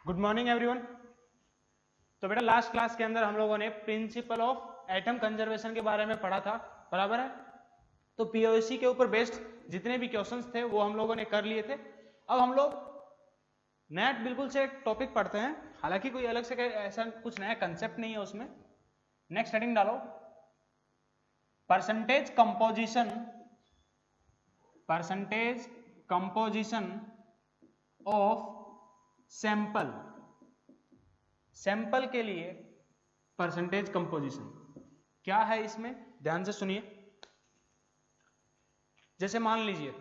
Good morning everyone. तो बेटा last class के अंदर हम लोगों ने प्रिंसिपल ऑफ एटम कंजर्वेशन के बारे में पढ़ा था, बराबर है। तो पीओसी के ऊपर बेस्ड जितने भी क्वेश्चंस थे वो हम लोगों ने कर लिए थे। अब हम लोग नया बिल्कुल से एक टॉपिक पढ़ते हैं, हालांकि कोई अलग से ऐसा कुछ नया कंसेप्ट नहीं है उसमें। नेक्स्ट हेडिंग डालो, percentage composition of sample. Sample के लिए परसेंटेज कंपोजिशन क्या है, इसमें ध्यान से सुनिए। जैसे मान लीजिए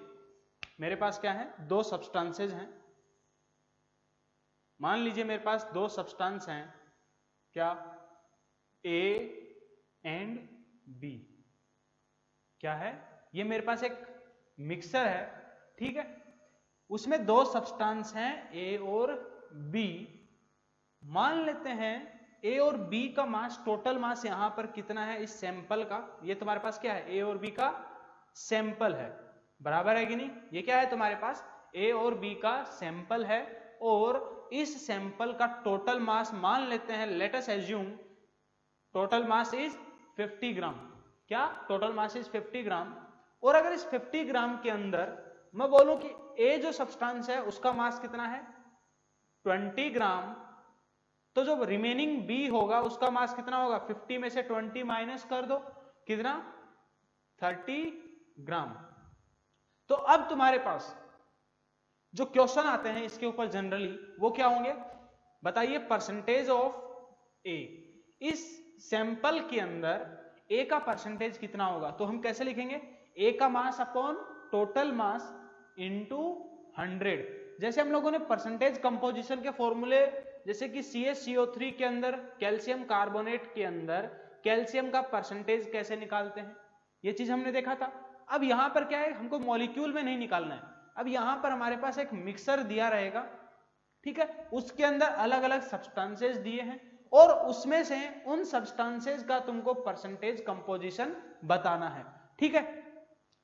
मेरे पास क्या है, दो सब्सटेंसेज हैं। मान लीजिए मेरे पास दो सब्सटेंस हैं, क्या ए एंड बी। क्या है ये, मेरे पास एक मिक्सर है, ठीक है। उसमें दो सब्सटेंस हैं ए और बी। मान लेते हैं ए और बी का मास, टोटल मास यहां पर कितना है इस सैंपल का। ये तुम्हारे पास क्या है, ए और बी का सैंपल है, बराबर है कि नहीं। ये क्या है तुम्हारे पास, ए और बी का सैंपल है। और इस सैंपल का टोटल मास मान लेते हैं, let us assume total mass is 50 ग्राम। क्या टोटल मास इज 50 ग्राम। और अगर इस 50 ग्राम के अंदर मैं बोलूं कि ए जो सब्सटेंस है उसका मास कितना है 20 ग्राम, तो जो रिमेनिंग बी होगा उसका मास कितना होगा, 50 में से 20 माइनस कर दो, कितना 30 ग्राम। तो अब तुम्हारे पास जो क्वेश्चन आते हैं इसके ऊपर जनरली वो क्या होंगे बताइए, परसेंटेज ऑफ ए। इस सैंपल के अंदर ए का परसेंटेज कितना होगा, तो हम कैसे लिखेंगे, ए का mass upon total mass into 100। जैसे हम लोगों ने परसेंटेज कंपोजिशन के फॉर्मूले, जैसे कि CaCO3 के अंदर कैल्शियम कार्बोनेट के अंदर कैल्शियम का परसेंटेज कैसे निकालते हैं, ये चीज हमने देखा था। अब यहां पर क्या है, हमको मॉलिक्यूल में नहीं निकालना है। अब यहां पर हमारे पास एक मिक्सर दिया रहेगा, ठीक है। उसके अंदर अलग अलग सब्सटेंसेस दिए हैं और उसमें से उन सब्सटेंसेस का तुमको परसेंटेज कंपोजिशन बताना है, ठीक है।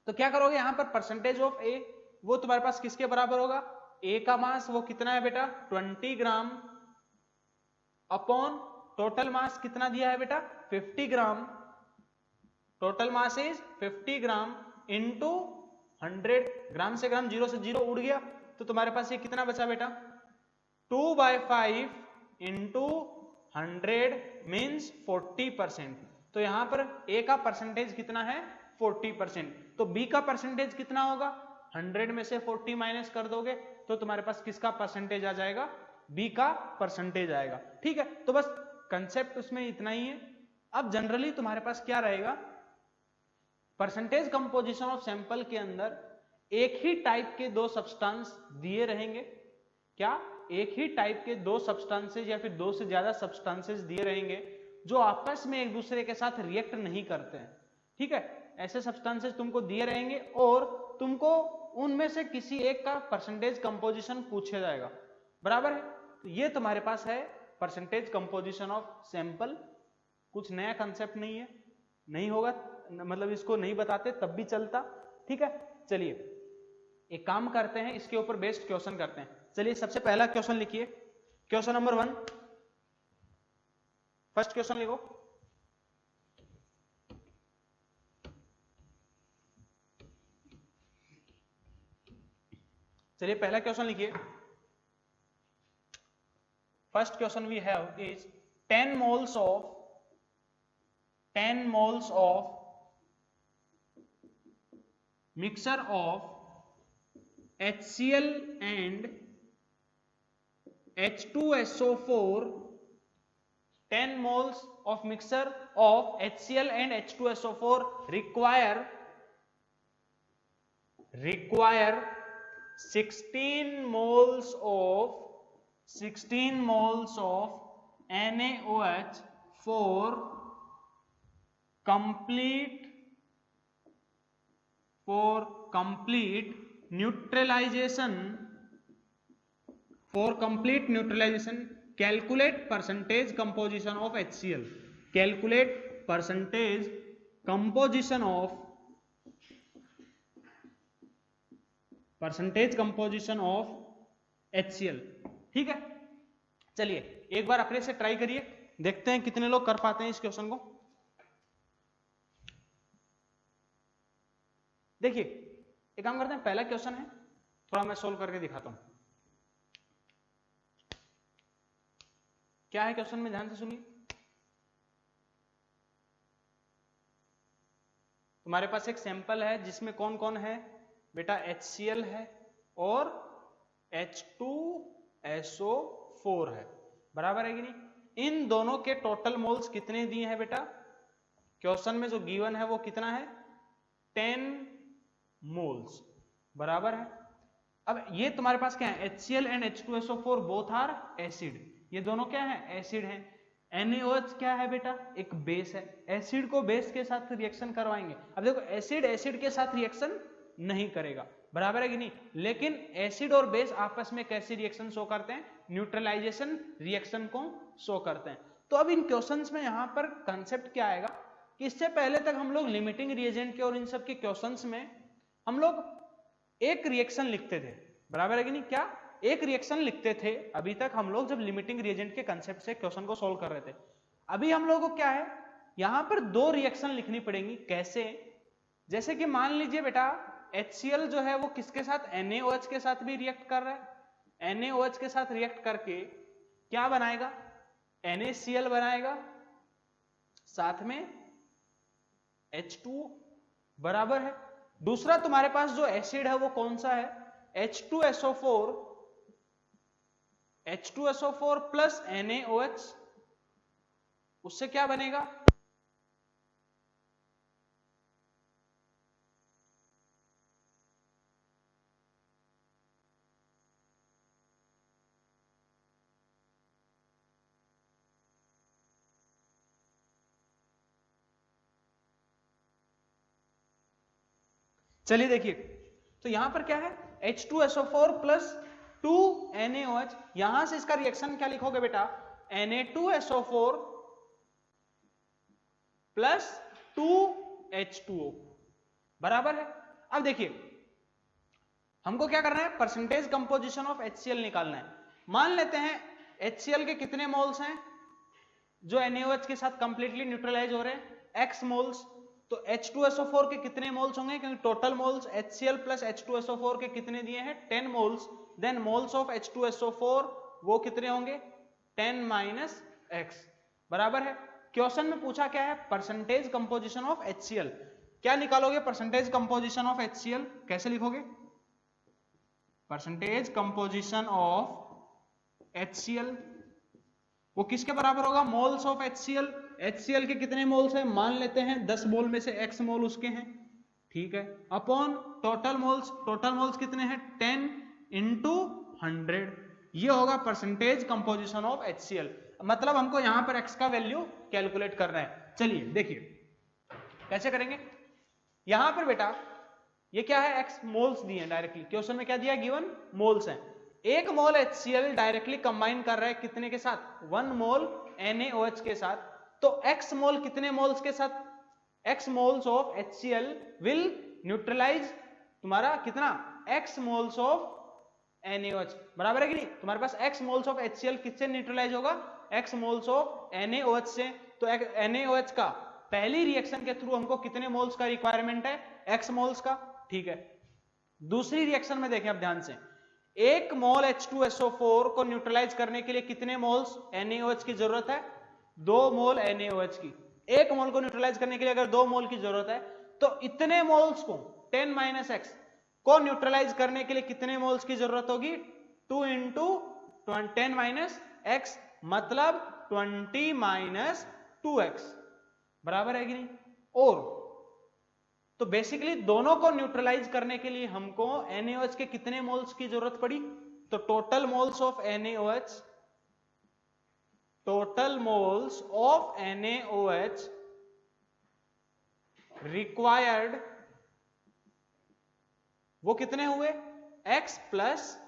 तो क्या करोगे, यहां पर परसेंटेज ऑफ ए वो तुम्हारे पास किसके बराबर होगा, ए का मास वो कितना है बेटा 20 ग्राम अपॉन टोटल मास कितना दिया है बेटा 50 gram. Total mass is 50 gram into 100। Gram से ग्राम, जीरो से जीरो उड़ गया, तो तुम्हारे पास ये कितना बचा बेटा 2/5 इंटू 100 मीन्स 40%। तो यहां पर ए का परसेंटेज कितना है 40%। तो बी का परसेंटेज कितना होगा, 100 में से 40 माइनस कर दोगे तो तुम्हारे पास किसका परसेंटेज आ जाएगा, बी का परसेंटेज आएगा, ठीक है। तो बस कंसेप्ट उसमें इतना ही है। अब जनरली तुम्हारे पास क्या रहेगा, परसेंटेज कंपोजिशन ऑफ सैंपल के अंदर एक ही टाइप के दो सब्सटेंस दिए रहेंगे। क्या एक ही टाइप के दो सब्सटेंसेस या फिर दो से ज्यादा सब्सटेंसेस दिए रहेंगे जो आपस में एक दूसरे के साथ रिएक्ट नहीं करते हैं, ठीक है। ऐसे सब्सटेंसेस तुमको दिए रहेंगे और तुमको उनमें से किसी एक का परसेंटेज कंपोजिशन पूछा जाएगा, बराबर है। तो ये तुम्हारे पास है परसेंटेज कंपोजिशन ऑफ सैंपल। कुछ नया कंसेप्ट नहीं है, नहीं होगा मतलब इसको नहीं बताते तब भी चलता, ठीक है। चलिए एक काम करते हैं, इसके ऊपर बेस्ड क्वेश्चन करते हैं। चलिए सबसे पहला क्वेश्चन लिखिए, क्वेश्चन नंबर 1, फर्स्ट क्वेश्चन लिखो। चलिए पहला क्वेश्चन लिखिए। First question we have is 10 moles of mixture of HCl and H2SO4, 10 moles of mixture of HCl and H2SO4 require 16 moles of NaOH for complete neutralization. Calculate percentage composition of HCl. Calculate percentage composition of HCl, ठीक है। चलिए एक बार अपने से try करिए, देखते हैं कितने लोग कर पाते हैं इस क्वेश्चन को। देखिए एक काम करते हैं, पहला क्वेश्चन है, थोड़ा मैं सोल्व करके दिखाता हूं। क्या है क्वेश्चन में, ध्यान से सुनिए। तुम्हारे पास एक सैंपल है जिसमें कौन कौन है बेटा, HCl है और H2SO4 है, बराबर है कि नहीं। इन दोनों के टोटल मोल्स कितने दिए हैं बेटा, क्वेश्चन में जो गिवन है वो कितना है, 10 मोल्स, बराबर है। अब ये तुम्हारे पास क्या है, HCl and H2SO4 both are acid, ये दोनों क्या है, एसिड है। NaOH क्या है बेटा, एक बेस है। एसिड को बेस के साथ रिएक्शन करवाएंगे। अब देखो एसिड एसिड के साथ रिएक्शन नहीं करेगा, बराबर है कि नहीं, लेकिन एसिड और बेस आपस में कैसे रिएक्शन शो करते हैं, न्यूट्रलाइजेशन रिएक्शन को शो करते हैं। तो अब इन क्वेश्चंस में यहां पर कंसेप्ट क्या आएगा कि इससे पहले तक हम लोग लिमिटिंग रिएजेंट के और इन सब के क्वेश्चंस में हम लोग एक रिएक्शन लिखते थे, बराबर है कि नहीं, क्या एक रिएक्शन लिखते थे अभी तक हम लोग जब लिमिटिंग रिएजेंट के कंसेप्ट से क्वेश्चन को सोल्व कर रहे थे। अभी हम लोगों को क्या है, यहां पर दो रिएक्शन लिखनी पड़ेंगी। कैसे, जैसे कि मान लीजिए बेटा HCl जो है वो किसके साथ, NaOH के साथ भी रिएक्ट कर रहा है। NaOH के साथ रिएक्ट करके क्या बनाएगा, NaCl बनाएगा, साथ में H2, बराबर है। दूसरा तुम्हारे पास जो एसिड है वो कौन सा है, H2SO4 प्लस NaOH, उससे क्या बनेगा, चलिए देखिए, तो यहां पर क्या है, H2SO4 प्लस 2NaOH, यहां से इसका रिएक्शन क्या लिखोगे बेटा, Na2SO4 प्लस 2H2O, बराबर है। अब देखिए हमको क्या करना है, परसेंटेज कंपोजिशन ऑफ HCl निकालना है। मान लेते हैं HCl के कितने मोल्स हैं जो NaOH के साथ कंप्लीटली न्यूट्रलाइज हो रहे हैं, X मोल्स। तो H2SO4 के कितने मोल्स होंगे, क्योंकि total moles HCl plus H2SO4 के कितने दिए हैं, 10 moles. Then moles of H2SO4 वो कितने होंगे, 10 माइनस X, बराबर है। क्वेश्चन में पूछा क्या है, परसेंटेज कंपोजिशन ऑफ HCl। क्या निकालोगे, परसेंटेज कंपोजिशन ऑफ HCl कैसे लिखोगे, परसेंटेज कंपोजिशन ऑफ HCl वो किसके बराबर होगा, मोल्स ऑफ HCl। HCl के कितने मोल्स हैं, मान लेते हैं 10 मोल में से X मोल उसके हैं, ठीक है, upon total moles. Total moles कितने हैं, 10 इंटू 100, ये होगा परसेंटेज कंपोजिशन ऑफ HCl। मतलब हमको यहां पर X का वैल्यू कैलकुलेट करना है। चलिए देखिए कैसे करेंगे। यहां पर बेटा ये क्या है, X मोल्स दिए हैं डायरेक्टली, क्वेश्चन में क्या दिया, गिवन मोल्स हैं। एक मोल HCl डायरेक्टली कंबाइन कर रहा है कितने के साथ, 1 मोल NaOH के साथ। तो X मोल कितने मोल्स के साथ, X moles of HCl will neutralize तुम्हारा कितना, X मोल्स ऑफ NaOH, बराबर है कि नहीं। तुम्हारे पास X मोल्स ऑफ HCl किससे न्यूट्रलाइज होगा, X मोल्स ऑफ NaOH से। तो NaOH का पहली रिएक्शन के थ्रू हमको कितने मोल्स का रिक्वायरमेंट है, X मोल्स का, ठीक है। दूसरी रिएक्शन में देखें अब ध्यान से, एक मोल H2SO4 को न्यूट्रलाइज करने के लिए कितने मोल्स NaOH की जरूरत है, 2 मोल NaOH की। एक मोल को न्यूट्रलाइज करने के लिए अगर 2 मोल की जरूरत है तो इतने मोल्स को 10 माइनस X को न्यूट्रलाइज करने के लिए कितने मोल्स की जरूरत होगी, 2 इंटू 10 माइनस X, मतलब 20 माइनस 2X, बराबर है कि नहीं। और तो बेसिकली दोनों को न्यूट्रलाइज करने के लिए हमको NaOH के कितने मोल्स की जरूरत पड़ी, तो total moles of NaOH, total moles of NaOH required वो कितने हुए, X प्लस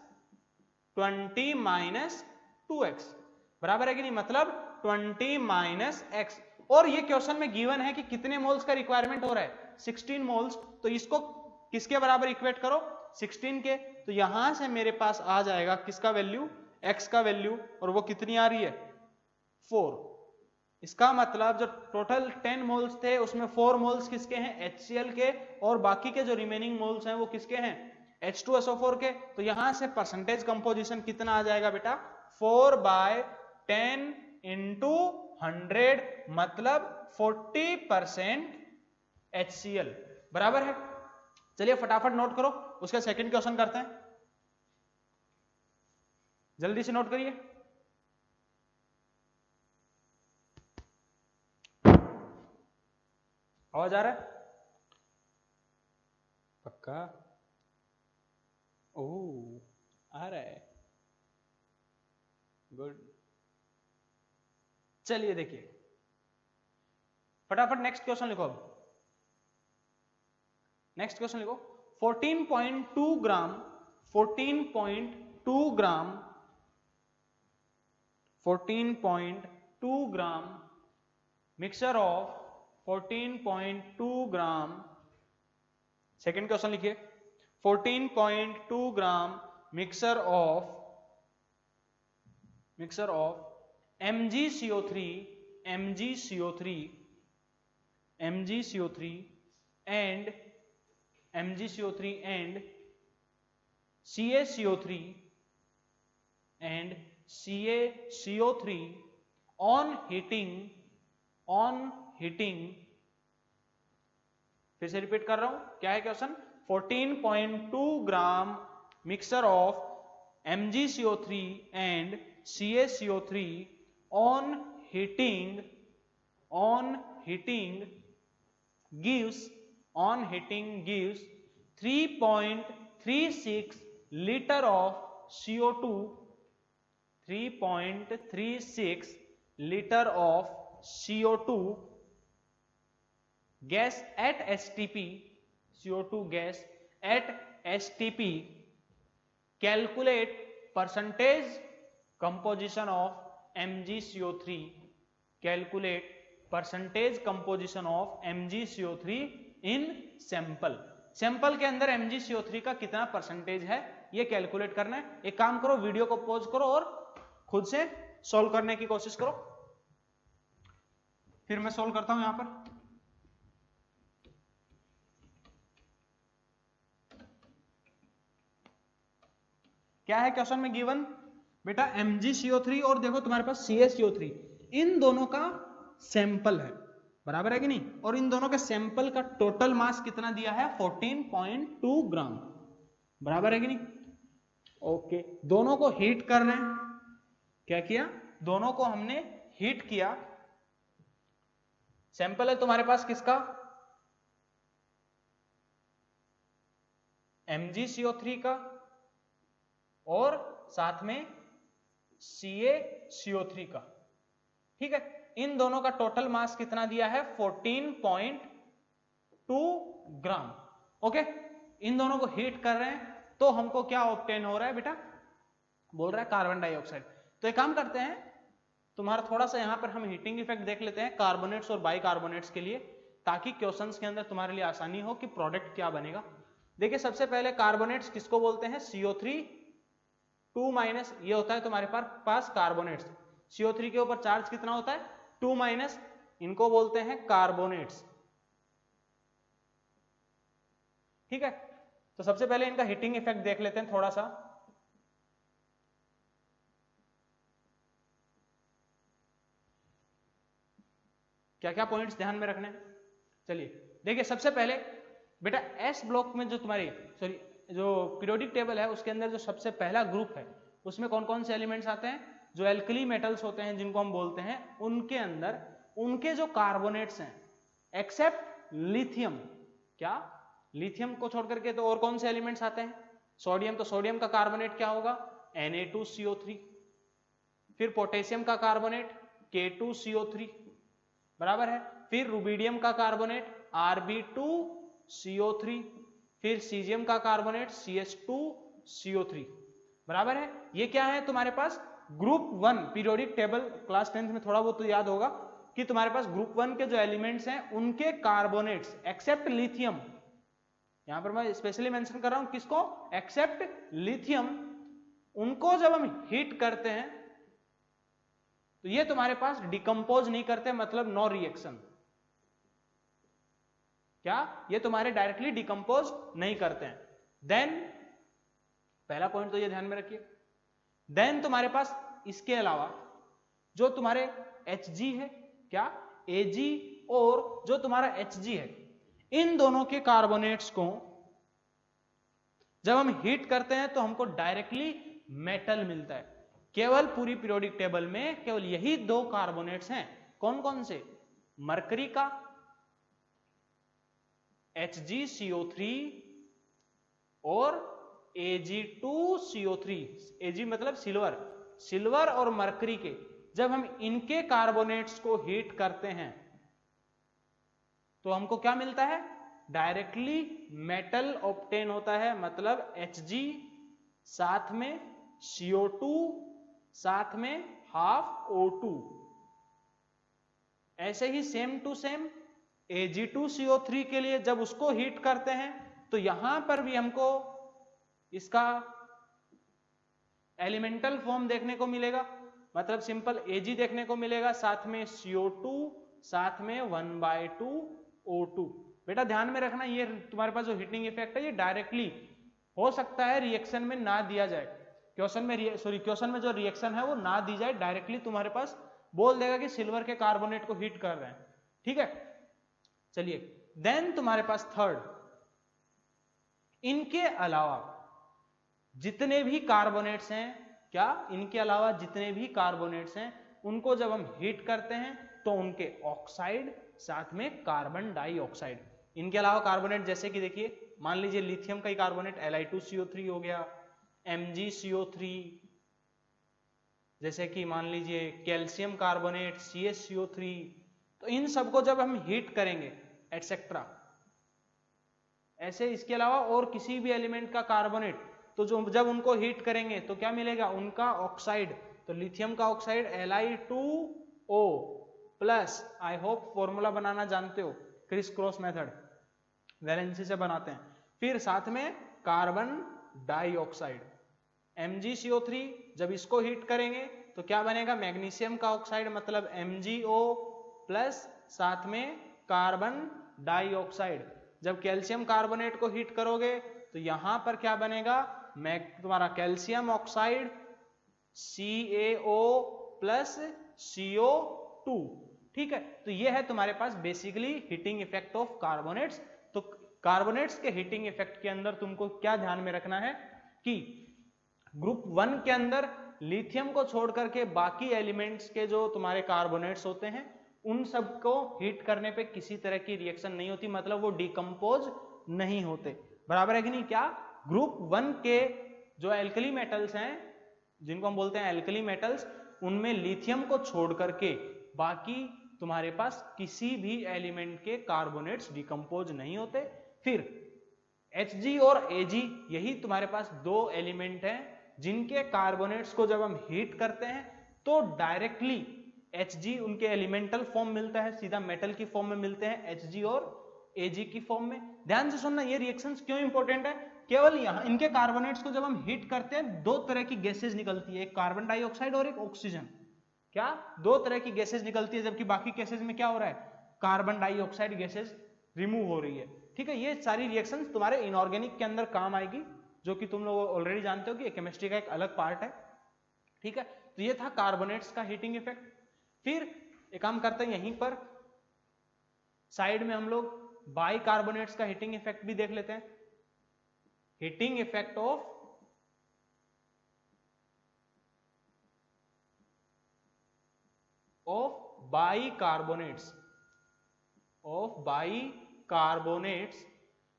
20 माइनस 2X, बराबर है कि नहीं, मतलब 20 माइनस X। और ये क्वेश्चन में गिवन है कि कितने मोल्स का रिक्वायरमेंट हो रहा है, 16 मोल्स। तो इसको किसके बराबर इक्वेट करो, 16 के। तो यहां से मेरे पास आ जाएगा किसका वैल्यू, x का वैल्यू और वो कितनी आ रही है 4। इसका मतलब जो टोटल 10 मोल्स थे उसमें 4 मोल्स किसके हैं HCl के, और बाकी के जो रिमेनिंग मोल्स हैं वो किसके हैं H2SO4 के। तो यहां से परसेंटेज कंपोजिशन कितना आ जाएगा बेटा 4/10 इंटू 100 मतलब 40% HCl बराबर है। चलिए फटाफट नोट करो, उसका सेकंड क्वेश्चन करते हैं, जल्दी से नोट करिए। आवाज आ रहा है पक्का? ओह आ रहा है, गुड। चलिए देखिए फटाफट नेक्स्ट क्वेश्चन लिखो। अब नेक्स्ट क्वेश्चन लिखो 14.2 gram 14.2 gram 14.2 gram mixture of 14.2 gram, second question लिखिए 14.2 gram mixture of MgCO3 and CaCO3 on heating, फिर से रिपीट कर रहा हूं, क्या है question 14.2 gram mixture of MgCO3 and CaCO3 on heating gives 3.36 liter of CO2, 3.36 liter of CO2 gas at STP, CO2 gas at STP. Calculate percentage composition of MgCO3. Calculate percentage composition of MgCO3 in sample. Sample के अंदर MgCO3 का कितना percentage है ये calculate करना है। एक काम करो, वीडियो को पॉज करो और खुद से सॉल्व करने की कोशिश करो, फिर मैं सॉल्व करता हूं यहां पर। क्या है क्वेश्चन में गिवन बेटा MgCO3 और देखो तुम्हारे पास CaCO3, इन दोनों का सैंपल है बराबर है कि नहीं, और इन दोनों के सैंपल का टोटल मास कितना दिया है 14.2 ग्राम बराबर है कि नहीं। ओके, दोनों को हीट कर रहे हैं, क्या किया दोनों को हमने हीट किया। सैंपल है तुम्हारे पास किसका MgCO3 का और साथ में CaCO3 का, ठीक है। इन दोनों का टोटल मास कितना दिया है 14.2 ग्राम। ओके, इन दोनों को हीट कर रहे हैं तो हमको क्या ऑब्टेन हो रहा है बेटा, बोल रहा है कार्बन डाइऑक्साइड। तो एक काम करते हैं, तुम्हारा थोड़ा सा यहां पर हम हीटिंग इफेक्ट देख लेते हैं कार्बोनेट्स और बाइकार्बोनेट्स के लिए, ताकि क्वेश्चंस के अंदर तुम्हारे लिए आसानी हो कि प्रोडक्ट क्या बनेगा। देखिए सबसे पहले कार्बोनेट्स किसको बोलते हैं CO3 2- ये होता है तुम्हारे पास कार्बोनेट्स। CO3 के ऊपर चार्ज कितना होता है 2-, इनको बोलते हैं कार्बोनेट्स, ठीक है। तो सबसे पहले इनका हीटिंग इफेक्ट देख लेते हैं थोड़ा सा। क्या क्या पॉइंट्स ध्यान में रखने, चलिए देखिए सबसे पहले बेटा S ब्लॉक में जो तुम्हारी जो पीरियोडिक टेबल है उसके अंदर जो सबसे पहला ग्रुप है उसमें कौन कौन से एलिमेंट्स आते हैं, जो एल्कली मेटल्स होते हैं जिनको हम बोलते हैं, उनके अंदर उनके जो कार्बोनेट्स हैं एक्सेप्ट लिथियम, क्या लिथियम को छोड़ करके तो और कौन से एलिमेंट्स आते हैं, सोडियम, तो सोडियम का कार्बोनेट क्या होगा Na2CO3, फिर पोटेशियम का कार्बोनेट K2CO3 बराबर है, फिर रुबिडियम का कार्बोनेट Rb2CO3, फिर सीजियम का कार्बोनेट CH2CO3 बराबर है। ये क्या है तुम्हारे पास group 1 periodic table, class 10th में थोड़ा बहुत तो याद होगा कि तुम्हारे पास ग्रुप 1 के जो एलिमेंट्स हैं उनके कार्बोनेट्स एक्सेप्ट लिथियम, यहां पर मैं स्पेशली मेंशन कर रहा हूं किसको, एक्सेप्ट लिथियम, उनको जब हम हीट करते हैं तो ये तुम्हारे पास डिकम्पोज नहीं करते, मतलब नो रिएक्शन। क्या ये तुम्हारे डायरेक्टली डिकम्पोज नहीं करते हैं। देन पहला पॉइंट तो ये ध्यान में रखिए। देन तुम्हारे पास इसके अलावा जो तुम्हारे Hg है, क्या Ag और जो तुम्हारा Hg है, इन दोनों के कार्बोनेट्स को जब हम हीट करते हैं तो हमको डायरेक्टली मेटल मिलता है। केवल पूरी पीरियोडिक टेबल में केवल यही दो कार्बोनेट्स हैं। कौन कौन से? मरकरी का HgCO3 और Ag2CO3। Ag मतलब सिल्वर, सिल्वर और मरकरी के जब हम इनके कार्बोनेट्स को हीट करते हैं तो हमको क्या मिलता है? डायरेक्टली मेटल ऑब्टेन होता है, मतलब Hg साथ में CO2 साथ में हाफ O2। ऐसे ही सेम टू सेम Ag2CO3 के लिए जब उसको हीट करते हैं तो यहां पर भी हमको इसका एलिमेंटल फॉर्म देखने को मिलेगा, मतलब सिंपल Ag देखने को मिलेगा, साथ में CO2 साथ में 1/2 O2। बेटा ध्यान में रखना, ये तुम्हारे पास जो हीटिंग इफेक्ट है ये डायरेक्टली हो सकता है रिएक्शन में ना दिया जाए, क्वेश्चन में जो रिएक्शन है वो ना दी जाए, डायरेक्टली तुम्हारे पास बोल देगा कि सिल्वर के कार्बोनेट को हीट कर रहे हैं। ठीक है, चलिए देन तुम्हारे पास थर्ड, इनके अलावा जितने भी कार्बोनेट्स हैं, क्या इनके अलावा जितने भी कार्बोनेट्स हैं उनको जब हम हीट करते हैं तो उनके ऑक्साइड साथ में कार्बन डाइऑक्साइड, इनके अलावा कार्बोनेट जैसे कि देखिए मान लीजिए लिथियम का ही कार्बोनेट Li2CO3 हो गया, MgCO3, जैसे कि मान लीजिए कैल्शियम कार्बोनेट CaCO3, तो इन सबको जब हम हीट करेंगे एटसेट्रा, ऐसे इसके अलावा और किसी भी एलिमेंट का कार्बोनेट, तो जो जब उनको हीट करेंगे तो क्या मिलेगा? उनका ऑक्साइड, तो लिथियम का oxide Li2O plus, I hope formula बनाना जानते हो, क्रिस क्रॉस मेथड, वैलेंसी से बनाते हैं, फिर साथ में कार्बन डाइऑक्साइड MgCO3, जब इसको हीट करेंगे तो क्या बनेगा? मैग्नीशियम का ऑक्साइड मतलब MgO प्लस साथ में कार्बन डाइऑक्साइड। जब कैल्शियम कार्बोनेट को हीट करोगे तो यहां पर क्या बनेगा? तुम्हारा calcium oxide CaO plus CO2। ठीक है, तो ये है तुम्हारे पास basically heating effect of carbonates. तो कार्बोनेट्स के हीटिंग इफेक्ट के अंदर तुमको क्या ध्यान में रखना है कि ग्रुप 1 के अंदर लिथियम को छोड़ करके बाकी एलिमेंट्स के जो तुम्हारे कार्बोनेट्स होते हैं उन सबको हीट करने पे किसी तरह की रिएक्शन नहीं होती, मतलब वो डिकम्पोज नहीं होते। बराबर है कि नहीं? क्या ग्रुप 1 के जो एल्कली मेटल्स हैं, जिनको हम बोलते हैं एल्कली मेटल्स, उनमें लिथियम को छोड़ करके बाकी तुम्हारे पास किसी भी एलिमेंट के कार्बोनेट्स डिकम्पोज नहीं होते। फिर Hg और Ag, यही तुम्हारे पास दो एलिमेंट हैं जिनके कार्बोनेट्स को जब हम हीट करते हैं तो डायरेक्टली Hg उनके एलिमेंटल फॉर्म मिलता है, सीधा मेटल की फॉर्म में मिलते हैं Hg और Ag की फॉर्म में। ध्यान से सुनना, ये रिएक्शंस क्यों इंपॉर्टेंट है? केवल यहां इनके कार्बोनेट्स को जब हम हीट करते हैं दो तरह की गैसेज निकलती है, एक कार्बन डाइऑक्साइड और एक ऑक्सीजन। क्या दो तरह की गैसेज निकलती है, जबकि बाकी गैसेज में क्या हो रहा है? कार्बन डाइऑक्साइड गैसेज रिमूव हो रही है। ठीक है, ये सारी रिएक्शंस तुम्हारे इनऑर्गेनिक के अंदर काम आएगी, जो कि तुम लोग ऑलरेडी जानते हो कि केमिस्ट्री का एक अलग पार्ट है। ठीक है, तो ये था कार्बोनेट्स का हीटिंग इफेक्ट। फिर एक काम करते हैं, यहीं पर साइड में हम लोग बाई कार्बोनेट्स का हीटिंग इफेक्ट भी देख लेते हैं। Heating effect of bicarbonates,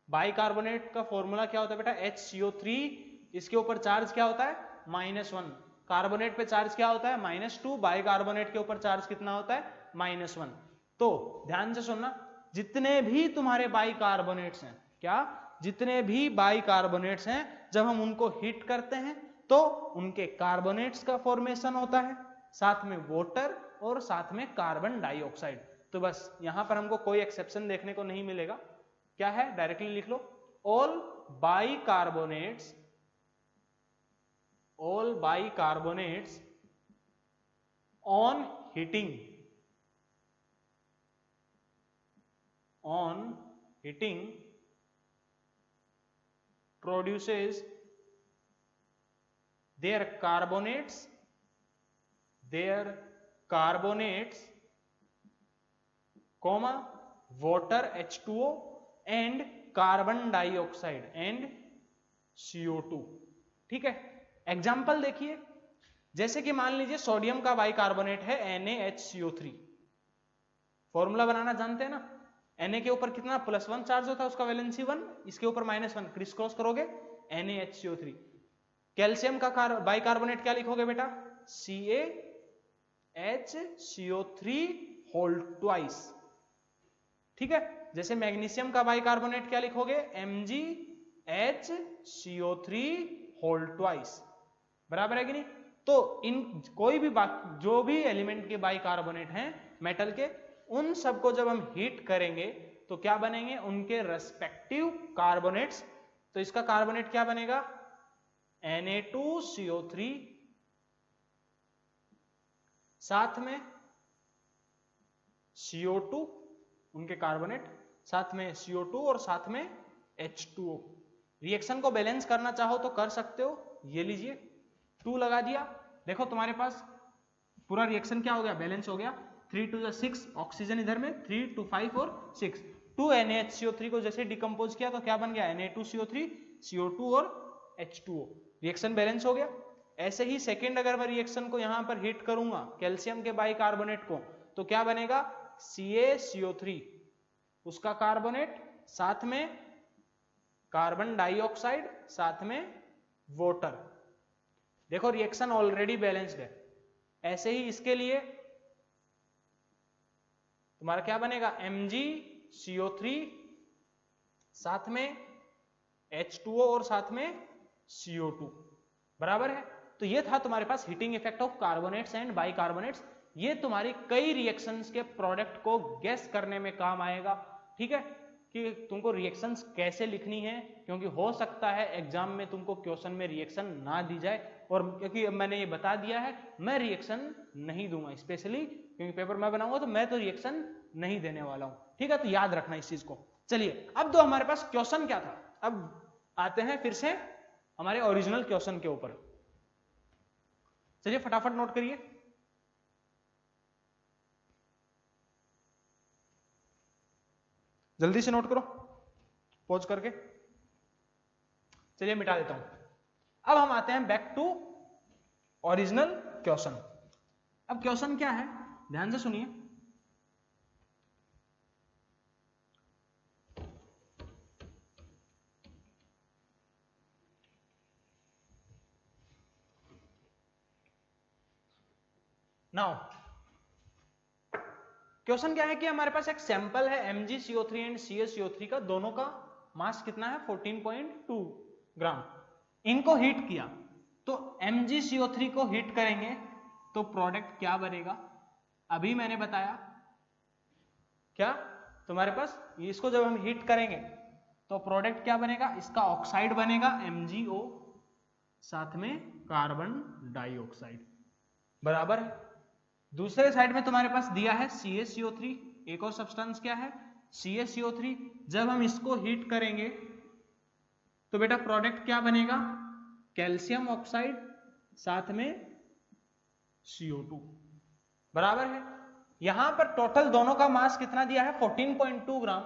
bicarbonate का फॉर्मूला क्या होता है बेटा? HCO3, इसके ऊपर चार्ज क्या होता है? -1। कार्बोनेट पे चार्ज क्या होता है? -2। बाइकार्बोनेट के ऊपर चार्ज कितना होता है? -1। तो ध्यान से सुनना, जितने भी तुम्हारे बाइकार्बोनेट्स हैं, क्या जितने भी बाइकार्बोनेट्स हैं, जब हम उनको हीट करते हैं तो उनके कार्बोनेट्स का फॉर्मेशन होता है, साथ में वाटर और साथ में कार्बन डाइऑक्साइड। तो बस यहां पर हमको कोई एक्सेप्शन देखने को नहीं मिलेगा। क्या है? डायरेक्टली लिख लो, all bicarbonates all bicarbonates on heating produces their carbonates comma water H2O and carbon dioxide and CO2। ठीक है, एग्जाम्पल देखिए, जैसे कि मान लीजिए सोडियम का बाइकार्बोनेट है NaHCO3, फॉर्मूला बनाना जानते हैं ना, Na के ऊपर कितना +1 चार्ज होता है, उसका वैलेंसी 1, इसके ऊपर -1, क्रिस क्रॉस करोगे NaHCO3। कैल्शियम का बाइकार्बोनेट क्या लिखोगे बेटा, CaHCO3 होल ट्वाइस। ठीक है, जैसे मैग्नीशियम का बाइकार्बोनेट क्या लिखोगे, MgHCO3 होल ट्वाइस। बराबर है कि नहीं? तो इन कोई भी जो भी एलिमेंट के बाइकार्बोनेट हैं मेटल के, उन सबको जब हम हीट करेंगे तो क्या बनेंगे, उनके रेस्पेक्टिव कार्बोनेट्स। तो इसका कार्बोनेट क्या बनेगा, Na2CO3, साथ में CO2, उनके कार्बोनेट, साथ में CO2 और साथ में H2O। रिएक्शन को बैलेंस करना चाहो तो कर सकते हो, ये लीजिए 2 लगा दिया, देखो तुम्हारे पास पूरा रिएक्शन क्या हो गया, बैलेंस हो गया। 3 to 6 ऑक्सीजन इधर में, 3 to 5 और 6, 2 NaHCO3 को जैसे डिकम्पोज किया तो क्या बन गया, Na2CO3, CO2 और H2O। रिएक्शन बैलेंस हो गया। ऐसे ही सेकेंड अगर मैं रिएक्शन को यहां पर हीट करूंगा कैल्शियम के बाइकार्बोनेट को, तो क्या बनेगा, CaCO3, उसका कार्बोनेट, साथ में कार्बन डाइऑक्साइड, साथ में वाटर। देखो रिएक्शन ऑलरेडी बैलेंस्ड है। ऐसे ही इसके लिए तुम्हारा क्या बनेगा, MgCO3, साथ में H2O और साथ में CO2। बराबर है। तो ये था तुम्हारे पास heating effect of carbonates and bicarbonates. ये तुम्हारी कई रिएक्शंस के प्रोडक्ट को गेस करने में काम आएगा। ठीक है, कि तुमको रिएक्शंस कैसे लिखनी है, क्योंकि हो सकता है एग्जाम में तुमको क्वेश्चन में रिएक्शन ना दी जाए, और क्योंकि मैंने ये बता दिया है मैं रिएक्शन नहीं दूंगा, स्पेशली क्योंकि पेपर मैं बनाऊंगा तो मैं तो रिएक्शन नहीं देने वाला हूं। ठीक है, तो याद रखना इस चीज को। चलिए, अब तो हमारे पास क्वेश्चन क्या था, अब आते हैं फिर से हमारे ओरिजिनल क्वेश्चन के ऊपर। चलिए फटाफट नोट करिए। जल्दी से नोट करो, पॉज करके। चलिए मिटा देता हूं। अब हम आते हैं बैक टू ओरिजिनल क्वेश्चन। अब क्वेश्चन क्या है, ध्यान से सुनिए। नाउ क्वेश्चन क्या है कि हमारे पास एक सैंपल है MgCO3 एंड CaCO3 का, दोनों का मास कितना है 14.2 ग्राम। इनको हीट किया तो MgCO3 को हीट करेंगे तो प्रोडक्ट क्या बनेगा, अभी मैंने बताया। क्या तुम्हारे पास इसको जब हम हीट करेंगे तो प्रोडक्ट क्या बनेगा, इसका ऑक्साइड बनेगा MgO, साथ में कार्बन डाइऑक्साइड। बराबर है। दूसरे साइड में तुम्हारे पास दिया है CaCO3, एक और सब्सटेंस क्या है CaCO3। जब हम इसको हीट करेंगे तो बेटा प्रोडक्ट क्या बनेगा, कैल्शियम ऑक्साइड, साथ में CO2। बराबर है। यहां पर टोटल दोनों का मास कितना दिया है 14.2 ग्राम।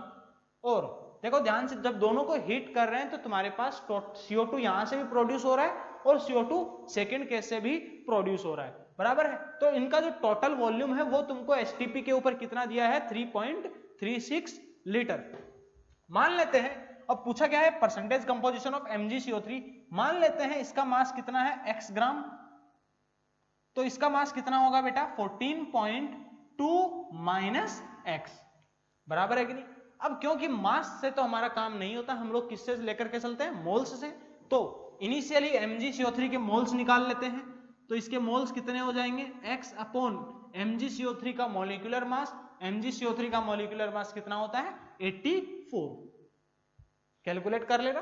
और देखो ध्यान से, जब दोनों को हीट कर रहे हैं तो तुम्हारे पास CO2 यहां से भी प्रोड्यूस हो रहा है और CO2 सेकेंड केस से भी प्रोड्यूस हो रहा है। बराबर है। तो इनका जो टोटल वॉल्यूम है वो तुमको STP के ऊपर कितना दिया है 3.36 लीटर। मान लेते हैं, अब पूछा क्या है परसेंटेज कंपोजिशन ऑफ MgCO3। मान लेते हैं इसका मास कितना है x ग्राम, तो इसका मास कितना होगा बेटा 14.2 माइनस x। बराबर है कि नहीं। अब क्योंकि मास से तो हमारा काम नहीं होता, हम लोग किससे लेकर के चलते हैं, मोल्स से। तो इनिशियली MgCO3 के मोल्स निकाल लेते हैं, तो इसके मोल्स कितने हो जाएंगे x अपॉन MgCO3 का मॉलिक्यूलर मास। MgCO3 का मॉलिक्यूलर मास कितना होता है 84। कैलकुलेट कर लेना,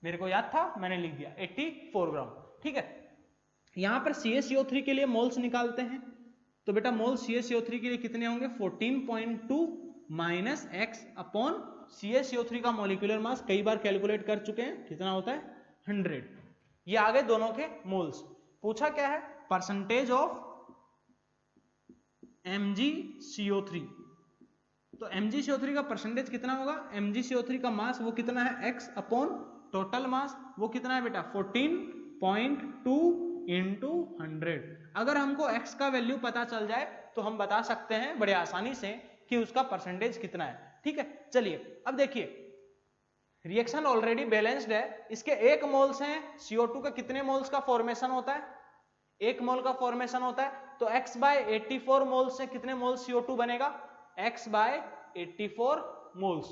मेरे को याद था मैंने लिख दिया 84 ग्राम। ठीक है, यहां पर CaCO3 के लिए मोल्स निकालते हैं, तो बेटा मोल CaCO3 के लिए कितने होंगे 14.2 माइनस x अपॉन CaCO3 का मॉलिक्यूलर मास कई बार कैलकुलेट कर चुके हैं, कितना होता है 100। ये आ गए दोनों के मोल्स। पूछा क्या है परसेंटेज ऑफ MgCO3, तो MgCO3 का परसेंटेज कितना होगा, MgCO3 का मास वो कितना है x अपॉन टोटल मास वो कितना है बेटा 14.2 इंटू 100। अगर हमको x का वैल्यू पता चल जाए तो हम बता सकते हैं बड़े आसानी से कि उसका परसेंटेज कितना है। ठीक है, चलिए अब देखिए रिएक्शन ऑलरेडी बैलेंस्ड है, इसके 1 मोल्स हैं, CO2 का कितने मोल्स का फॉर्मेशन होता है 1 मोल का फॉर्मेशन होता है, तो x बाय 84 मोल्स से कितने मोल्स CO2 बनेगा x बाय 84 मोल्स।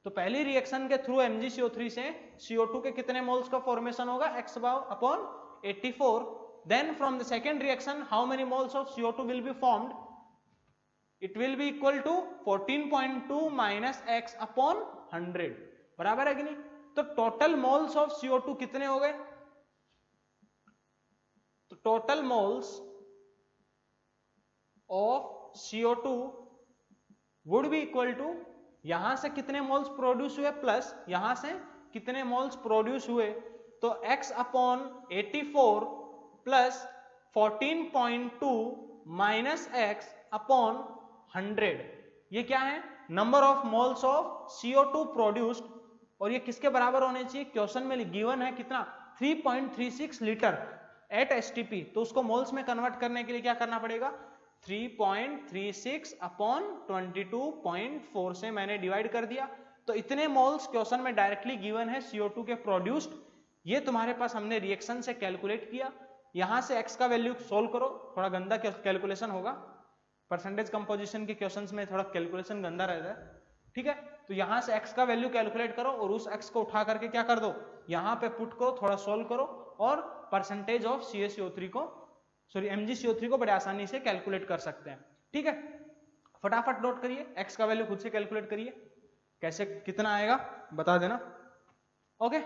तो पहली रिएक्शन के थ्रू MgCO3 से CO2 के कितने मोल्स का फॉर्मेशन होगा x upon 84। Then from the second reaction how many moles of CO2 will be formed, it will be equal to 14.2 minus x upon 100, बराबर है कि नहीं। तो टोटल मोल्स ऑफ CO2 कितने हो गए, तो total moles of CO2 would be equal to, यहां से कितने मोल्स प्रोड्यूस हुए प्लस यहां से कितने मोल्स प्रोड्यूस हुए, तो x upon 84 plus 14.2 minus x upon 100, ये क्या है number of moles of CO2 produced, और ये किसके बराबर होने चाहिए, क्वेश्चन में गिवन है कितना 3.36 लीटर एट STP, तो उसको मोल्स में कन्वर्ट करने के लिए क्या करना पड़ेगा 3.36 अपॉन 22.4 से मैंने डिवाइड कर दिया, तो इतने मोल्स क्वेश्चन में डायरेक्टली गिवन है CO2 के प्रोड्यूस्ड। ये तुम्हारे पास हमने रिएक्शन से कैलकुलेट किया, यहां से x का वैल्यू सोल्व करो, थोड़ा गंदा कैलकुलेशन होगा, परसेंटेज कंपोजिशन के क्वेश्चंस में थोड़ा कैलकुलेशन गंदा रहता है। ठीक है, तो यहां से x का वैल्यू कैलकुलेट करो और उस x को उठा करके क्या कर दो यहां पे पुट करो, थोड़ा सोल्व करो और परसेंटेज ऑफ CaCO3 को MgCO3 को बड़े आसानी से कैलकुलेट कर सकते हैं। ठीक है, फटाफट नोट करिए, x का वैल्यू खुद से कैलकुलेट करिए, कैसे कितना आएगा बता देना। ओके,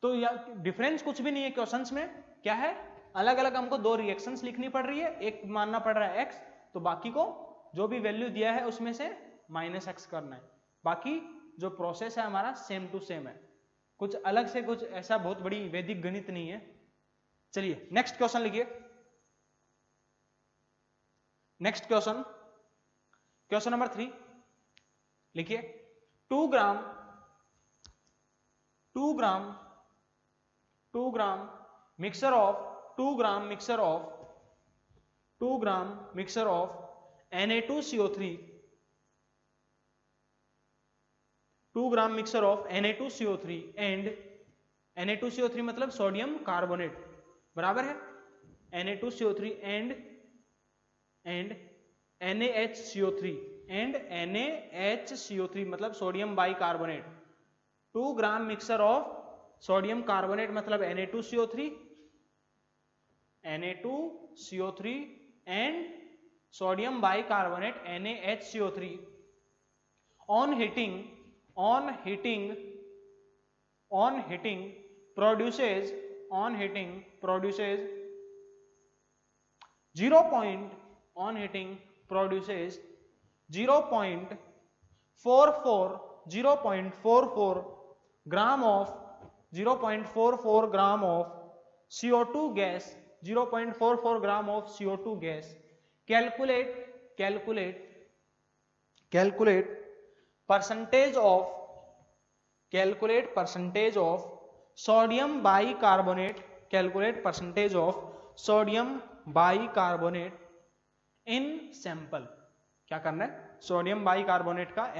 तो डिफरेंस कुछ भी नहीं है क्वेश्चंस में, क्या है अलग अलग हमको 2 रिएक्शंस लिखनी पड़ रही है, एक मानना पड़ रहा है x, तो बाकी को जो भी वैल्यू दिया है उसमें से माइनस x करना है, बाकी जो प्रोसेस है हमारा सेम टू सेम है, कुछ अलग से कुछ ऐसा बहुत बड़ी वैदिक गणित नहीं है। चलिए नेक्स्ट क्वेश्चन लिखिए, नेक्स्ट क्वेश्चन, क्वेश्चन नंबर 3 लिखिए 2 ग्राम mixture of 2 gram mixture of Na2CO3, 2 gram mixture of Na2CO3 and Na2CO3 मतलब सोडियम कार्बोनेट, बराबर है Na2CO3 and NaHCO3 मतलब sodium bicarbonate, 2 gram mixture of sodium carbonate मतलब Na2CO3 and sodium bicarbonate NaHCO3 on heating produces 0.44 gram of CO2 gas, 0.44 gram of CO2 gas. Calculate percentage of sodium bicarbonate, calculate percentage of sodium bicarbonate in sample। क्या करना है sodium bicarbonate का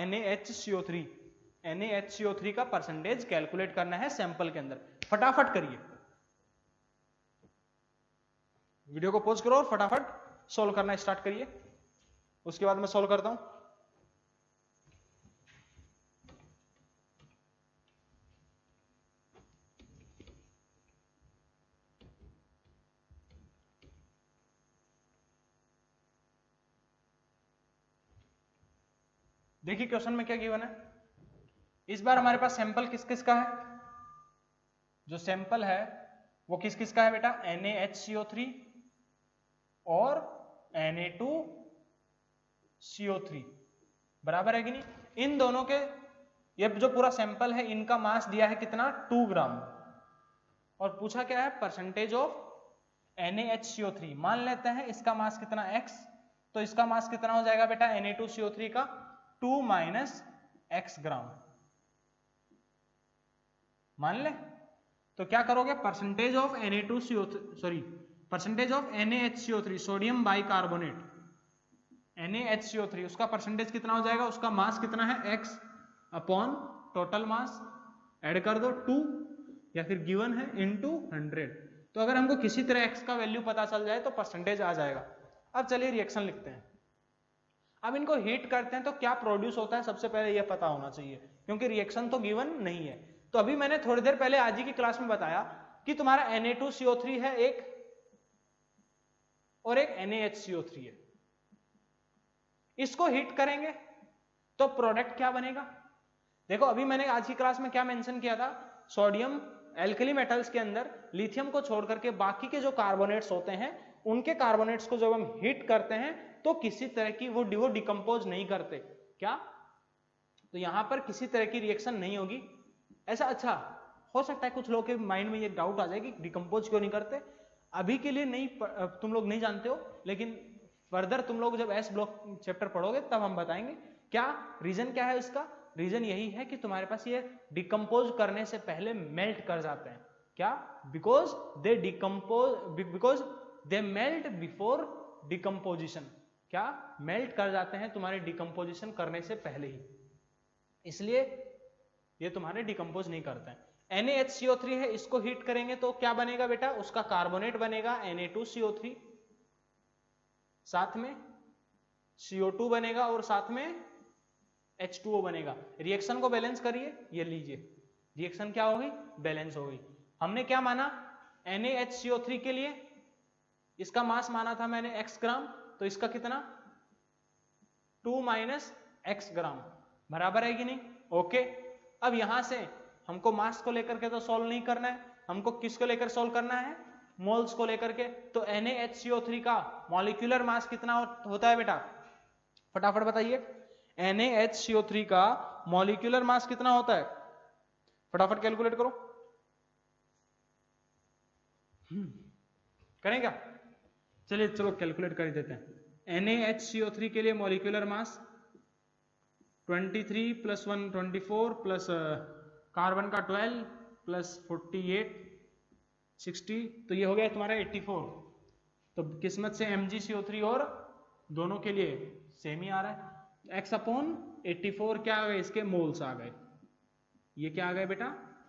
NaHCO3 का percentage calculate करना है sample के अंदर। फटाफट करिए, वीडियो को पॉज करो और फटाफट सॉल्व करना स्टार्ट करिए, उसके बाद मैं सॉल्व करता हूं। देखिए क्वेश्चन में क्या गिवन है, इस बार हमारे पास सैंपल किस किस का है, जो सैंपल है वो किस किस का है बेटा, NaHCO3 और Na2CO3, बराबर है कि नहीं। इन दोनों के, ये जो पूरा सैंपल है इनका मास दिया है कितना, 2 ग्राम, और पूछा क्या है, परसेंटेज ऑफ NaHCO3। मान लेते हैं इसका मास कितना x, तो इसका मास कितना हो जाएगा बेटा Na2CO3 का 2 माइनस x ग्राम, मान ले। तो क्या करोगे, percentage of percentage of NaHCO3 sodium bicarbonate, NaHCO3 उसका परसेंटेज कितना हो जाएगा, उसका मास कितना है x upon total mass, add कर दो 2 या फिर गिवन है इनटू 100। तो अगर हमको किसी तरह x का वैल्यू पता चल जाए तो परसेंटेज आ जाएगा। अब चलिए रिएक्शन लिखते हैं। अब इनको हीट करते हैं तो क्या प्रोड्यूस होता है, सबसे पहले यह पता होना चाहिए, क्योंकि रिएक्शन तो गिवन नहीं है। तो अभी मैंने थोड़ी देर पहले आज ही की क्लास में बताया कि तुम्हारा Na2CO3 है एक, और एक NaHCO3 है। इसको हीट करेंगे तो प्रोडक्ट क्या बनेगा, देखो अभी मैंने आज की क्लास में क्या मेंशन किया था, सोडियम एल्कली मेटल्स के अंदर लिथियम को छोड़ करके बाकी के जो कार्बोनेट्स होते हैं, उनके कार्बोनेट्स को जब हम हीट करते हैं तो किसी तरह की वो डिकम्पोज नहीं करते, क्या, तो यहां पर किसी तरह की रिएक्शन नहीं होगी ऐसा। अच्छा, हो सकता है कुछ लोगों के माइंड में ये डाउट आ जाए कि डिकम्पोज क्यों नहीं करते, अभी के लिए नहीं, तुम लोग नहीं जानते हो, लेकिन फर्दर तुम लोग जब एस ब्लॉक चैप्टर पढ़ोगे तब हम बताएंगे क्या रीजन क्या है इसका। रीजन यही है कि तुम्हारे पास ये डिकम्पोज करने से पहले मेल्ट कर जाते हैं, क्या, because they melt before decomposition, क्या, मेल्ट कर जाते हैं तुम्हारे डिकम्पोजिशन करने से पहले ही, इसलिए ये तुम्हारे डिकम्पोज नहीं करते हैं। NaHCO3 है, इसको हीट करेंगे तो क्या बनेगा बेटा, उसका कार्बोनेट बनेगा Na2CO3, साथ में CO2 बनेगा और साथ में H2O बनेगा। रिएक्शन को बैलेंस करिए, ये लीजिए रिएक्शन क्या होगी, बैलेंस होगी। हमने क्या माना, NaHCO3 के लिए इसका मास माना था मैंने x ग्राम, तो इसका कितना 2 माइनस x ग्राम, बराबर है कि नहीं, ओके। अब यहां से हमको मास को लेकर के तो सॉल्व नहीं करना है, हमको किसको लेकर सॉल्व करना है, मोल्स को लेकर के। तो NaHCO3 का मॉलिक्यूलर मास कितना होता है बेटा, फटाफट बताइए, NaHCO3 का मॉलिक्यूलर मास कितना होता है, फटाफट कैलकुलेट करो, करें क्या, चलिए चलो कैलकुलेट कर देते हैं। NaHCO3 के लिए molecular mass 23 plus 1 24 plus carbon का 12 प्लस 48 60, तो ये हो गया तुम्हारा 84। तो किस्मत से MgCO3 और दोनों के लिए सेम ही आ रहा है। x अपॉन 84 क्या आ गए, इसके मोल्स आ गए, ये क्या आ गए बेटा,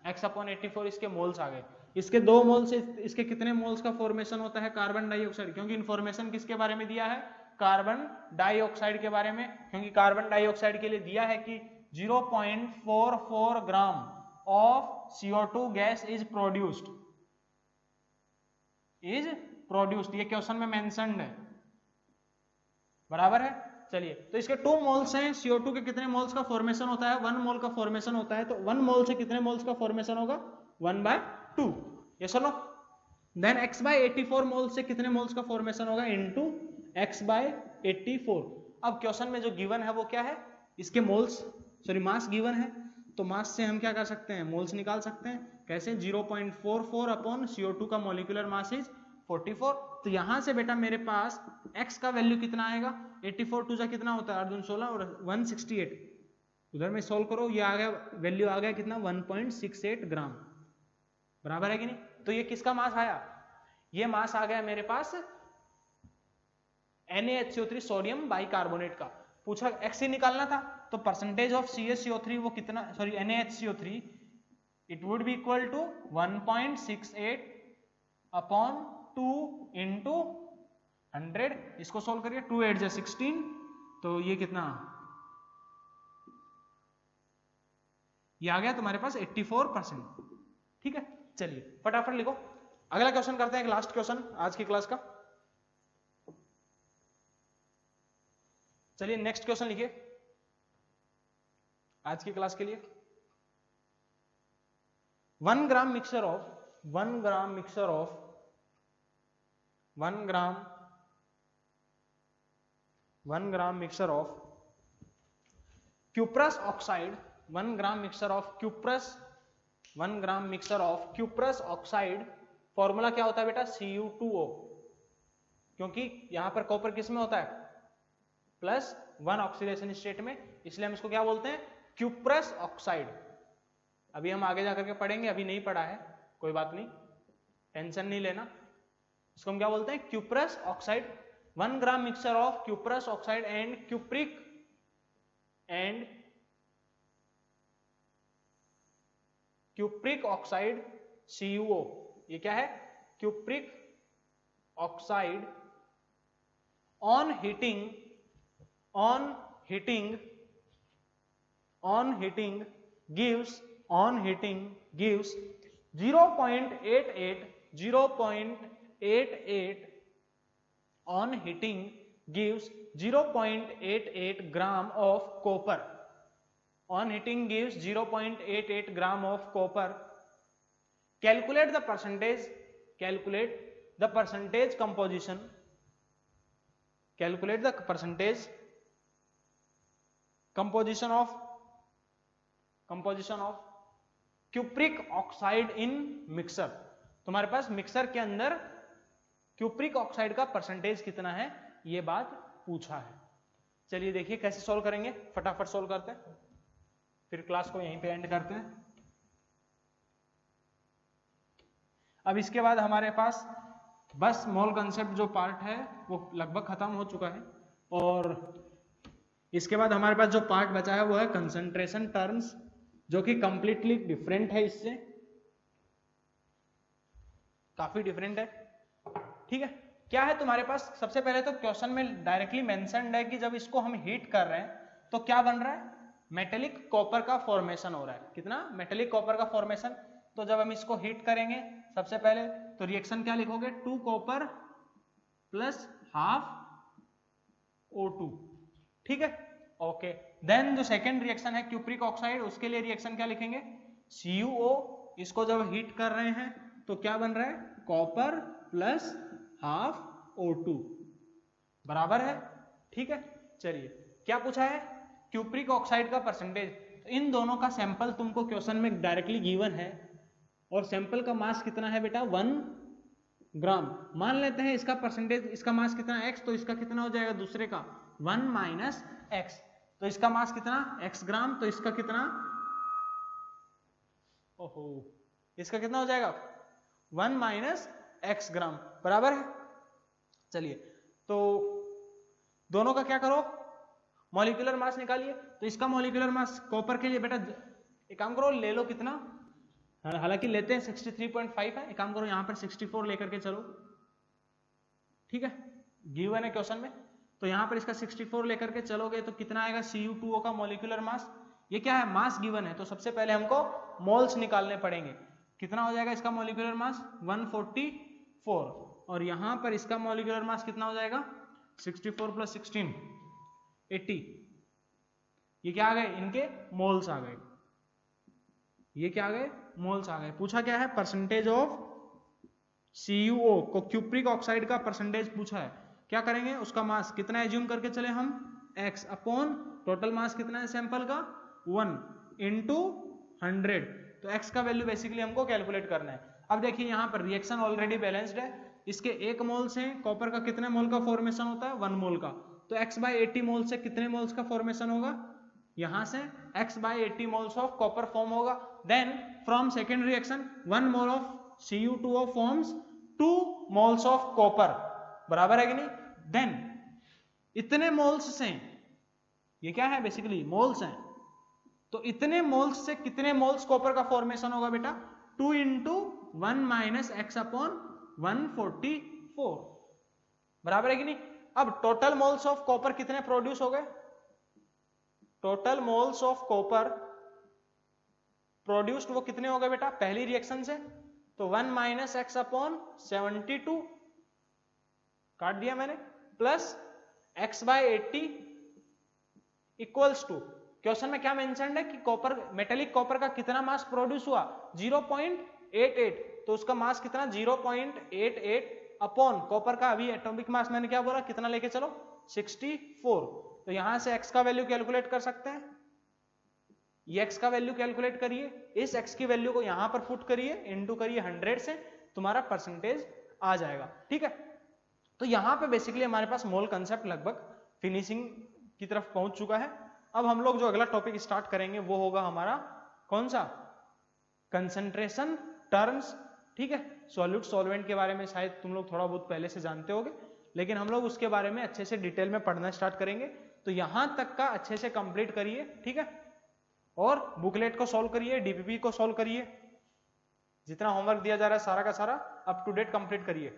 x अपॉन 84 इसके मोल्स आ गए। इसके 2 मोल से इसके कितने मोल्स का फॉर्मेशन होता है, कार्बन डाइऑक्साइड, क्योंकि इंफॉर्मेशन किसके बारे में दिया है, कार्बन डाइऑक्साइड के बारे में, क्योंकि कार्बन डाइऑक्साइड के लिए दिया है कि 0.44 gram of CO2 gas is produced, ये क्वेश्चन में मेंशन्ड है, बराबर है। चलिए, तो इसके 2 मोल्स हैं, CO2 के कितने मोल्स का फॉर्मेशन होता है, 1 मोल का फॉर्मेशन होता है, तो 1 मोल से कितने मोल्स का फॉर्मेशन होगा, 1/2, ये सुनो। देन x/84 मोल से कितने मोल्स का फॉर्मेशन होगा, इनटू x/84। अब क्वेश्चन में जो गिवन है वो क्या है, इसके मोल्स मास गिवन है, तो मास से हम क्या कर सकते हैं, मोल्स निकाल सकते हैं, कैसे, 0.44 अपॉन CO2 का मॉलिक्यूलर मास इज 44। तो यहां से बेटा मेरे पास x का वैल्यू कितना आएगा, 84 टू जा कितना होता है, 8 16 और 168, उधर में सोल्व करो, ये आ गया वैल्यू आ गया कितना, 1.68 ग्राम, बराबर है कि नहीं। तो ये किसका मास आया, ये मास आ गया मेरे पास NaHCO3 सोडियम बाइकार्बोनेट का। पूछा x ही निकालना था, तो परसेंटेज ऑफ CaCO3 वो कितना, NaHCO3 it would be equal to 1.68 upon 2 into 100, इसको सोल्व करिए, 2 8 जा 16, तो ये कितना, ये आ गया तुम्हारे पास 84%, ठीक है। चलिए फटाफट लिखो, अगला क्वेश्चन करते हैं, एक लास्ट क्वेश्चन आज की क्लास का। चलिए नेक्स्ट क्वेश्चन लिखिए आज की क्लास के लिए। 1 gram mixture of 1 gram mixture of 1 gram mixture of cuprous oxide 1 gram mixture of cuprous 1 gram mixture of cuprous oxide. Formula क्या होता है बेटा? Cu2O, क्योंकि यहां पर कॉपर किस में होता है? +1 ऑक्सीडेशन स्टेट में, इसलिए हम इसको क्या बोलते हैं? Cuprous oxide. अभी हम आगे जाकर के पढ़ेंगे, अभी नहीं पढ़ा है, कोई बात नहीं, टेंशन नहीं लेना। इसको हम क्या बोलते हैं? Cuprous oxide. 1 gram mixture of cuprous oxide and cupric oxide CuO। ये क्या है? Cupric oxide on heating gives 0.88 on heating gives 0.88 gram of copper. On heating gives 0.88 gram of copper. Calculate the percentage composition. Calculate the percentage composition of cupric oxide in mixer. तुम्हारे पास mixer के अंदर cupric oxide का percentage कितना है, ये बात पूछा है। चलिए देखिए कैसे सॉल्व करेंगे, फटाफट सॉल्व करते हैं, फिर क्लास को यहीं पे एंड करते हैं। अब इसके बाद हमारे पास बस मोल कंसेप्ट जो पार्ट है वो लगभग खत्म हो चुका है, और इसके बाद हमारे पास जो पार्ट बचा है वो है कंसंट्रेशन टर्म्स, जो कि कंप्लीटली डिफरेंट है, इससे काफी डिफरेंट है। ठीक है, क्या है तुम्हारे पास? सबसे पहले तो क्वेश्चन में डायरेक्टली मेंशन्ड है कि जब इसको हम हीट कर रहे हैं तो क्या बन रहा है? मेटेलिक कॉपर का फॉर्मेशन हो रहा है। कितना? मेटेलिक कॉपर का फॉर्मेशन। तो जब हम इसको हीट करेंगे सबसे पहले तो रिएक्शन क्या लिखोगे? 2 कॉपर प्लस हाफ O2। ठीक है, ओके। देन जो सेकेंड रिएक्शन है क्यूप्रिक ऑक्साइड, उसके लिए रिएक्शन क्या लिखेंगे? CuO। इसको जब हीट कर रहे हैं तो क्या बन रहा है? कॉपर प्लस हाफ O2 बराबर है। ठीक है, चलिए क्या पूछा है? क्यूप्रिक ऑक्साइड का परसेंटेज। इन दोनों का सैंपल तुमको क्वेश्चन में डायरेक्टली गिवन है, और सैंपल का मास कितना है बेटा? 1 ग्राम। मान लेते हैं इसका परसेंटेज, इसका मास कितना x, तो इसका कितना हो जाएगा दूसरे का? 1 माइनस x। तो इसका मास कितना? x ग्राम। तो इसका कितना? ओहो, इसका कितना हो जाएगा? 1 माइनस x ग्राम बराबर है। चलिए तो दोनों का क्या करो? मॉलिक्यूलर मास निकालिए। तो इसका मॉलिक्यूलर मास कॉपर के लिए बेटा एक काम करो, ले लो कितना, हालांकि लेते हैं 63.5 है, एक काम करो यहाँ पर 64 लेकर के चलो। ठीक है, गिवन है क्वेश्चन में, तो यहाँ पर इसका 64 लेकर के चलोगे तो कितना आएगा? Cu2O का मॉलिक्यूलर मास। ये क्या है? मास गिवन है, तो सबसे पहले हमको मोल्स निकालने पड़ेंगे। कितना हो जाएगा इसका मॉलिक्यूलर मास? 144। और यहाँ पर इसका मॉलिक्यूलर मास कितना हो जाएगा? 64 प्लस 16 80। ये क्या आ गए? इनके मोल्स आ गए। ये क्या आ गए? मोल्स आ गए। पूछा क्या है? परसेंटेज ऑफ CuO को, क्यूप्रिक ऑक्साइड का परसेंटेज पूछा है। क्या करेंगे? उसका मास कितना एज्यूम करके चले हम? x अपॉन टोटल मास कितना है सैंपल का? 1 इंटू 100। तो x का वैल्यू बेसिकली हमको कैलकुलेट करना है। अब देखिए यहाँ पर रिएक्शन ऑलरेडी बैलेंस्ड है, इसके 1 मोल से कॉपर का कितने मोल का फॉर्मेशन होता है? 1 मोल का। तो x/80 मोल से कितने मोल्स का फॉर्मेशन होगा? यहां से x/80 moles of copper form होगा। Then from second reaction 1 mole of Cu2O forms 2 moles of copper, बराबर है कि नहीं? देन इतने मोल्स से, ये क्या है? बेसिकली मोल्स हैं, तो इतने मोल्स से कितने मोल्स कॉपर का फॉर्मेशन होगा बेटा? 2 इंटू 1 माइनस x अपॉन 144, बराबर है कि नहीं? अब टोटल मोल्स ऑफ कॉपर कितने प्रोड्यूस हो गए? Total moles of copper produced वो कितने हो गए बेटा पहली रिएक्शन से? तो 1 माइनस x अपॉन 72 काट दिया मैंने, plus x/80 equals to, question में क्या मेंशन्ड है कि कॉपर, मेटेलिक कॉपर का कितना मास प्रोड्यूस हुआ? 0.88। तो उसका मास कितना 0.88 अपॉन कॉपर का अभी एटॉमिक मास मैंने क्या बोला कितना लेके चलो 64। तो यहां से x का वैल्यू कैलकुलेट कर सकते हैं, ये x का वैल्यू कैलकुलेट करिए, इस x की वैल्यू को यहां पर पुट करिए, इनटू करिए 100 से, तुम्हारा परसेंटेज आ जाएगा। ठीक है, तो यहां पे बेसिकली हमारे पास मोल कंसेप्ट लगभग फिनिशिंग की तरफ पहुंच चुका है। अब हम लोग जो अगला टॉपिक स्टार्ट करेंगे वो होगा हमारा कौन सा, कंसंट्रेशन टर्म्स। ठीक है, सॉल्यूट सॉल्वेंट के बारे में शायद तुम लोग थोड़ा बहुत पहले से जानते होगे, लेकिन हम लोग उसके बारे में अच्छे से डिटेल में पढ़ना स्टार्ट करेंगे। तो यहां तक का अच्छे से कंप्लीट करिए। ठीक है, और बुकलेट को सॉल्व करिए, डीपीपी को सॉल्व करिए, जितना होमवर्क दिया जा रहा है सारा का सारा अप टू डेट कंप्लीट करिए।